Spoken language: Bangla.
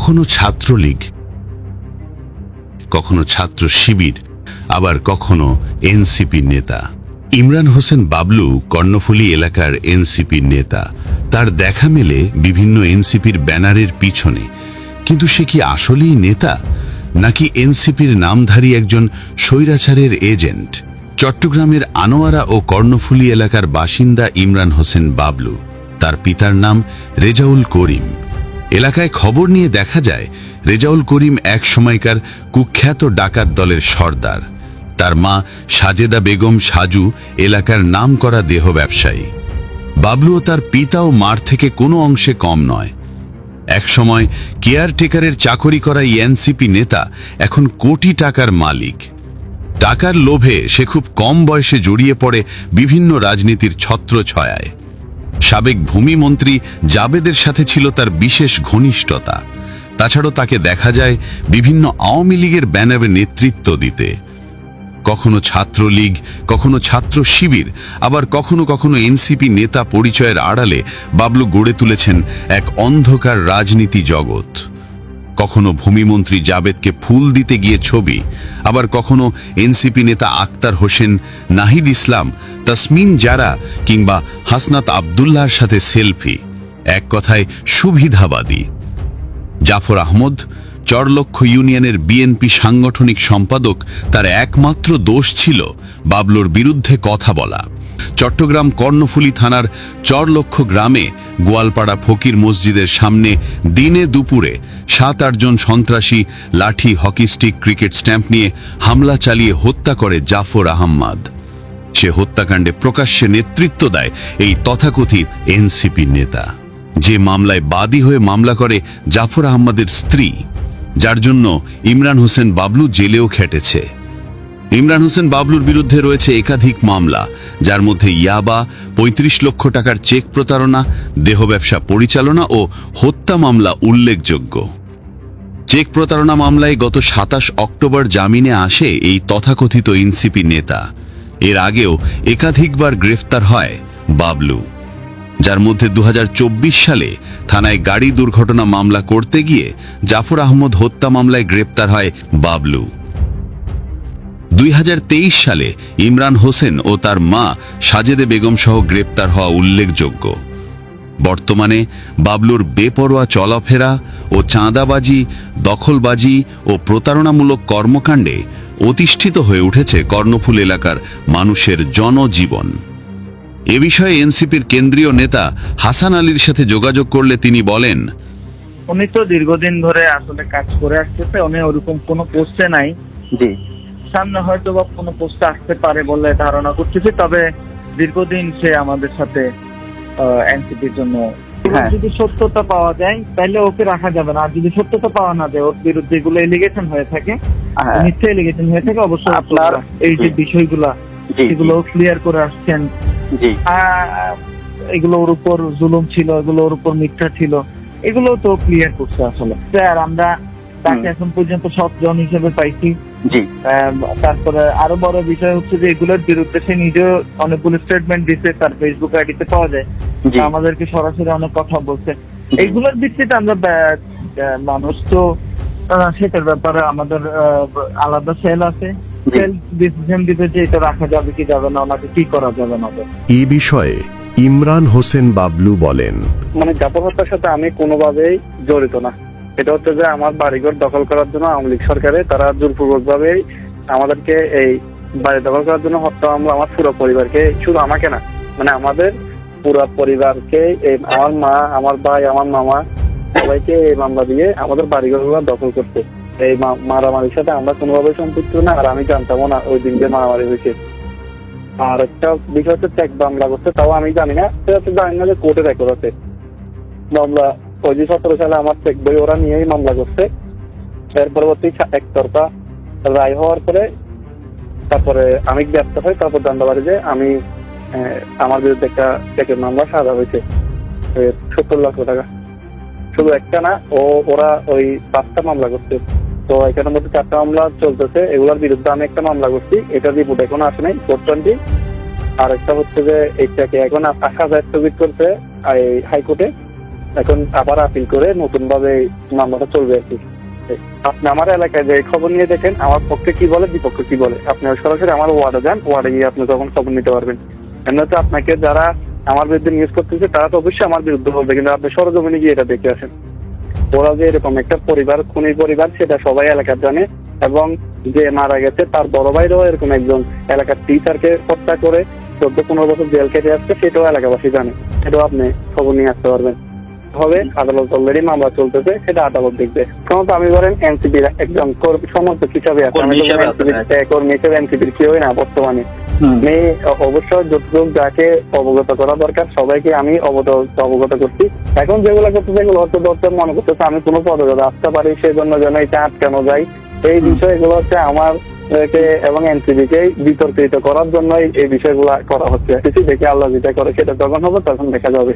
কখনো ছাত্রলীগ, কখনো ছাত্র শিবির, আবার কখনো এনসিপির নেতা। ইমরান হোসেন বাবলু কর্ণফুলী এলাকার এনসিপির নেতা। তার দেখা মেলে বিভিন্ন এনসিপির ব্যানারের পিছনে। কিন্তু সে কি আসলেই নেতা, নাকি এনসিপির নামধারী একজন স্বৈরাচারের এজেন্ট? চট্টগ্রামের আনোয়ারা ও কর্ণফুলী এলাকার বাসিন্দা ইমরান হোসেন বাবলু। তার পিতার নাম রেজাউল করিম। এলাকায় খবর নিয়ে দেখা যায় রেজাউল করিম এক সময়কার কুখ্যাত ডাকাত দলের সর্দার। তার মা সাজেদা বেগম সাজু এলাকার নামকরা দেহ ব্যবসায়ী। বাবলু ও তার পিতা ও মার থেকে কোনো অংশে কম নয়। একসময় কেয়ারটেকারের চাকরি করা এনসিপি নেতা এখন কোটি টাকার মালিক। টাকার লোভে সে খুব কম বয়সে জড়িয়ে পড়ে বিভিন্ন রাজনীতির ছত্রছায়ায়। সাবেক ভূমিমন্ত্রী জাবেদের সাথে ছিল তার বিশেষ ঘনিষ্ঠতা। তাছাড়াও তাকে দেখা যায় বিভিন্ন আওয়ামী লীগের ব্যানারে নেতৃত্ব দিতে। কখনো ছাত্রলীগ, কখনো ছাত্র শিবির, আবার কখনো কখনো এনসিপি নেতা পরিচয়ের আড়ালে বাবলু গড়ে তুলেছেন এক অন্ধকার রাজনীতি জগৎ। কখনো ভূমিমন্ত্রী জাবেদকে ফুল দিতে গিয়ে ছবি, আবার কখনো এনসিপি নেতা আক্তার হোসেন, নাহিদ ইসলাম, তাসমিন জারা কিংবা হাসনাত আবদুল্লাহর সাথে সেলফি। এক কথায় সুবিধাবাদী। জাফর আহমদ, চরলক্ষ ইউনিয়নের বিএনপি সাংগঠনিক সম্পাদক, তার একমাত্র দোষ ছিল বাবলুর বিরুদ্ধে কথা বলা। চট্টগ্রাম কর্ণফুলী থানার চরলক্ষ গ্রামে গোয়ালপাড়া ফকির মসজিদের সামনে দিনে দুপুরে 7-8 জন সন্ত্রাসী লাঠি, হকি স্টিক, ক্রিকেট স্ট্যাম্প নিয়ে হামলা চালিয়ে হত্যা করে জাফর আহমদ। সে হত্যাকাণ্ডে প্রকাশ্যে নেতৃত্ব দেয় এই তথাকথিত এনসিপি নেতা, যে মামলায় বাদী হয়ে মামলা করে জাফর আহমদের স্ত্রী, যার জন্য ইমরান হোসেন বাবলু জেলেও খেটেছে। ইমরান হোসেন বাবলুর বিরুদ্ধে রয়েছে একাধিক মামলা, যার মধ্যে ইয়াবা, 35 লক্ষ টাকার চেক প্রতারণা, দেহ ব্যবসা পরিচালনা ও হত্যা মামলা উল্লেখযোগ্য। চেক প্রতারণা মামলায় গত 27 অক্টোবর জামিনে আসে এই তথাকথিত এনসিপি নেতা। এর আগেও একাধিকবার গ্রেফতার হয় বাবলু, যার মধ্যে 2024 সালে থানায় গাড়ি দুর্ঘটনা মামলা করতে গিয়ে জাফর আহমদ হত্যা মামলায় গ্রেপ্তার হয় বাবলু। 2023 সালে ইমরান হোসেন ও তার মা সাজেদে বেগম সহ গ্রেপ্তার হওয়া উল্লেখযোগ্য। বর্তমানে বাবলুর বেপরোয়া চলাফেরা ও চাঁদাবাজি, দখলবাজি ও প্রতারণামূলক কর্মকাণ্ডে অতিষ্ঠিত হয়ে উঠেছে কর্ণফুলী এলাকার মানুষের জনজীবন। এ বিষয়ে এনসিপির কেন্দ্রীয় নেতা হাসান আলীর সাথে যোগাযোগ করলে তিনি বলেন, উনি তো দীর্ঘদিন ধরে আসলে কাজ করে আসতেছে, উনি ওরকম কোনো পোস্টে নাই। জি, সামনে হয়তো বা কোনো পোস্টে আসতে পারে বলে ধারণা করতেছি। তবে দীর্ঘদিন সে আমাদের সাথে এনসিপির জন্য, যদি সত্যতা পাওয়া যায় তাহলে ওকে রাখা যাবে না। আর যদি সত্যতা পাওয়া না যায়, ওর বিরুদ্ধে এগুলো এলিগেশন হয়ে থাকে, মিথ্যা এলিগেশন হয়ে থাকে, অবশ্যই আপনার এই যে বিষয়গুলা এগুলো ক্লিয়ার করে আসছেন। এগুলো ওর উপর জুলুম ছিল, এগুলো ওর উপর মিথ্যা ছিল, এগুলো তো ক্লিয়ার করছে আসলে। আর আমরা তাকে এখন পর্যন্ত সৎজন হিসেবে পাইছি। তারপরে আরো বড় বিষয় হচ্ছে যে এগুলোর বিরুদ্ধে সে নিজেও অনেকগুলো স্টেটমেন্ট দিচ্ছে, তার ফেসবুক আইডিতে পাওয়া যায়। আমাদেরকে সরাসরি অনেক কথা বলছে। এইগুলোর ভিত্তিতে আমরা মানুষ তো সেটার ব্যাপারে আমাদের আলাদা সেল আছে, সেল ডিসিশন দিতে যে এটা রাখা যাবে কি যাবে না, ওনাকে কি করা যাবে না। এই বিষয়ে ইমরান হোসেন বাবলু বলেন, মানে জাফর হত্যার সাথে আমি কোনোভাবেই জড়িত না। এটা হচ্ছে যে আমার বাড়িঘর দখল করার জন্য আওয়ামী লীগ সরকারে তারা জোরপূর্বক ভাবে আমাদেরকে এই বাড়ি দখল করার জন্য হত্যা মামলা, আমার পুরো পরিবারকে, শুধু আমাকে না, মানে আমাদের পুরো পরিবারকে, আমার মা, আমার ভাই, আমার মামা, সবাইকে এই মামলা দিয়ে আমাদের বাড়িঘর দখল করতে। এই মারামারির সাথে আমরা কোনোভাবে সম্পৃক্ত না, আর আমি জানতামও না ওই দিন যে মারামারি হয়েছে। আর একটা বিষয় হচ্ছে চেক মামলা করছে, তাও আমি জানি না, সেটা তো জানি না যে কোর্টে রেকর্ড আছে মামলা। 2017 সালে আমার চেক বই ওরা নিয়েই মামলা করছে। এর পরবর্তী একতরফা রায় হওয়ার পরে তারপরে আমি গ্রেপ্তার হই। তারপর জানতে পারি যে আমি আমার বিরুদ্ধে একটা চেকের মামলা সাজা হয়েছে 70 লক্ষ টাকা। শুধু একটা না, ওরা ওই 5টা মামলা করছে। তো এখানের মধ্যে 4টা মামলা চলতেছে, এগুলোর বিরুদ্ধে আমি একটা মামলা করছি, এটার রিপোর্ট এখনো আসে নাই 420। আর একটা হচ্ছে যে এইটাকে এখন সাজা স্থগিত করছে হাইকোর্টে, এখন আবার আপিল করে নতুন ভাবে মামলাটা চলবে আর কি। আপনি আমার এলাকায় যে খবর নিয়ে দেখেন, আমার পক্ষে কি বলে বিপক্ষে কি বলে, আপনি সরাসরি আমার ওয়ার্ডে যান, ওয়ার্ডে গিয়ে আপনি তখন খবর নিতে পারবেন। এমনিতে আপনাকে যারা আমার বিরুদ্ধে নিউজ করতেছে তারা তো অবশ্যই আমার বিরুদ্ধে বলবে, কিন্তু আপনি সরজমিনে গিয়ে এটা দেখে আসেন। ওরা যে এরকম একটা পরিবার, খুনি পরিবার, সেটা সবাই এলাকার জানে, এবং যে মারা গেছে তার বড় ভাইরাও এরকম একজন এলাকার টিচারকে হত্যা করে 14-15 বছর জেল খেটে আসছে, সেটাও এলাকাবাসী জানে। সেটাও আপনি খবর নিয়ে আসতে পারবেন। হবে আদালত অলরেডি মামলা চলতেছে, সেটা আদালত দেখবে। কারণ আমি ধরেন এনসিপির একজন সমর্থক হিসাবে কর্মী হিসেবে এনসিপির কেউই না বর্তমানে। আমি অবশ্য যতটুকু যাকে অবগত করা দরকার সবাইকে আমি অবগত করছি। এখন যেগুলো করতেছে এগুলো হচ্ছে দর্শক মনে করতেছে আমি কোনো পদে আসতে পারি, সেই জন্য যেন এটা আটকানো যায়। এই বিষয়গুলো হচ্ছে আমার এবং এনসিপিকে বিতর্কিত করার জন্য এই বিষয়গুলো করা হচ্ছে। কিছু দেখে আল্লাহ যেটা করে সেটা যখন হবে তখন দেখা যাবে।